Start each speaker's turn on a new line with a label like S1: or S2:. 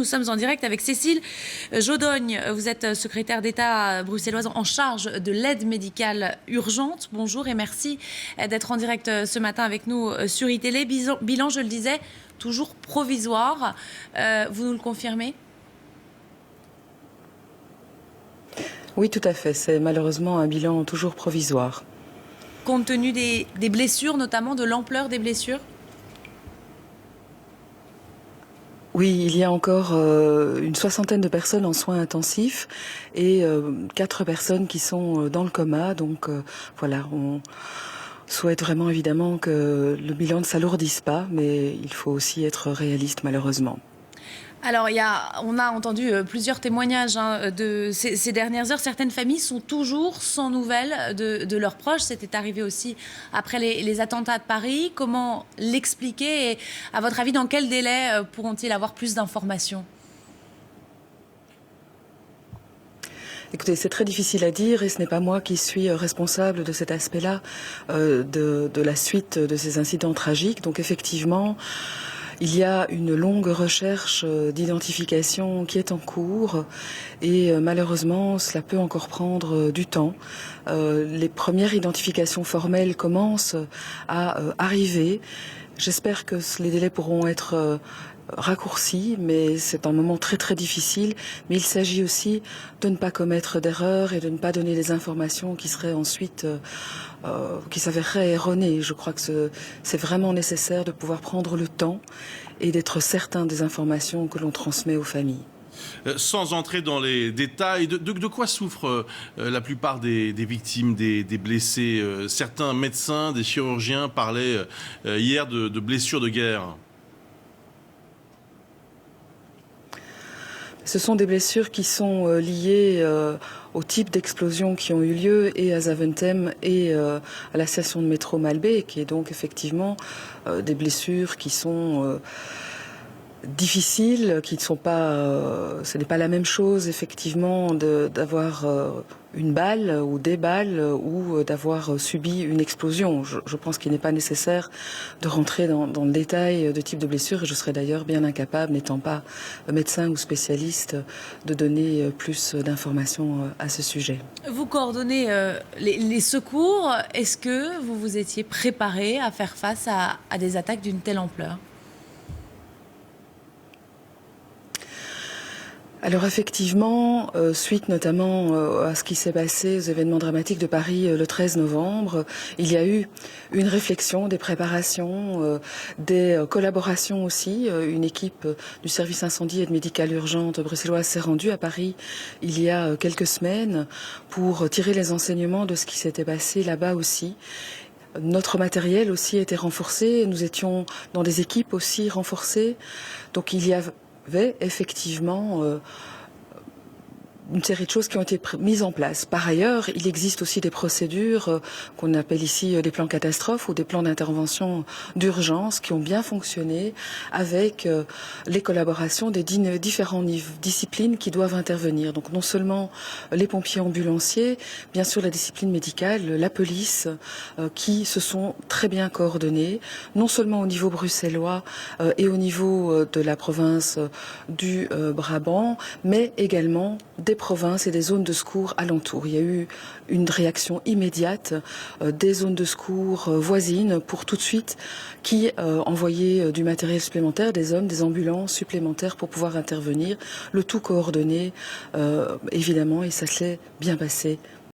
S1: Nous sommes en direct avec Cécile Jodogne. Vous êtes secrétaire d'État bruxelloise en charge de l'aide médicale urgente. Bonjour et merci d'être en direct ce matin avec nous sur iTélé. Bilan, je le disais, toujours provisoire. Vous nous le confirmez ?
S2: Oui, tout à fait. C'est malheureusement un bilan toujours provisoire.
S1: Compte tenu des blessures, notamment de l'ampleur des blessures ?
S2: Oui, il y a encore une soixantaine de personnes en soins intensifs et 4 personnes qui sont dans le coma. Donc voilà, on souhaite vraiment évidemment que le bilan ne s'alourdisse pas, mais il faut aussi être réaliste malheureusement.
S1: Alors, on a entendu plusieurs témoignages de ces dernières heures. Certaines familles sont toujours sans nouvelles de leurs proches. C'était arrivé aussi après les attentats de Paris. Comment l'expliquer et, à votre avis, dans quel délai pourront-ils avoir plus d'informations ?
S2: Écoutez, c'est très difficile à dire et ce n'est pas moi qui suis responsable de cet aspect-là, de la suite de ces incidents tragiques. Donc effectivement, il y a une longue recherche d'identification qui est en cours et malheureusement, cela peut encore prendre du temps. Les premières identifications formelles commencent à arriver. J'espère que les délais pourront être raccourcis, mais c'est un moment très très difficile. Mais il s'agit aussi de ne pas commettre d'erreurs et de ne pas donner des informations qui seraient ensuite qui s'avéreraient erronées. Je crois que c'est vraiment nécessaire de pouvoir prendre le temps et d'être certain des informations que l'on transmet aux familles.
S3: Sans entrer dans les détails, de quoi souffrent la plupart des victimes, des blessés ? Certains médecins, des chirurgiens parlaient hier de blessures de guerre.
S2: Ce sont des blessures qui sont liées au type d'explosions qui ont eu lieu et à Zaventem et à la station de métro Malbec, qui est donc effectivement des blessures qui sont difficiles, qui ne sont pas, ce n'est pas la même chose effectivement d'avoir une balle ou des balles ou d'avoir subi une explosion. Je pense qu'il n'est pas nécessaire de rentrer dans le détail de type de blessure et je serais d'ailleurs bien incapable, n'étant pas médecin ou spécialiste, de donner plus d'informations à ce sujet.
S1: Vous coordonnez les secours. Est-ce que vous vous étiez préparé à faire face à des attaques d'une telle ampleur ?
S2: Alors effectivement, suite notamment à ce qui s'est passé aux événements dramatiques de Paris le 13 novembre, il y a eu une réflexion, des préparations, des collaborations aussi. Une équipe du service incendie et de médicale urgente bruxelloise s'est rendue à Paris il y a quelques semaines pour tirer les enseignements de ce qui s'était passé là-bas aussi. Notre matériel aussi a été renforcé, nous étions dans des équipes aussi renforcées, donc il y avait effectivement une série de choses qui ont été mises en place. Par ailleurs, il existe aussi des procédures qu'on appelle ici des plans catastrophes ou des plans d'intervention d'urgence qui ont bien fonctionné avec les collaborations des différentes disciplines qui doivent intervenir. Donc non seulement les pompiers ambulanciers, bien sûr la discipline médicale, la police, qui se sont très bien coordonnés, non seulement au niveau bruxellois et au niveau de la province du Brabant, mais également des provinces et des zones de secours alentours. Il y a eu une réaction immédiate des zones de secours voisines pour tout de suite qui envoyaient du matériel supplémentaire, des hommes, des ambulances supplémentaires pour pouvoir intervenir, le tout coordonné évidemment et ça s'est bien passé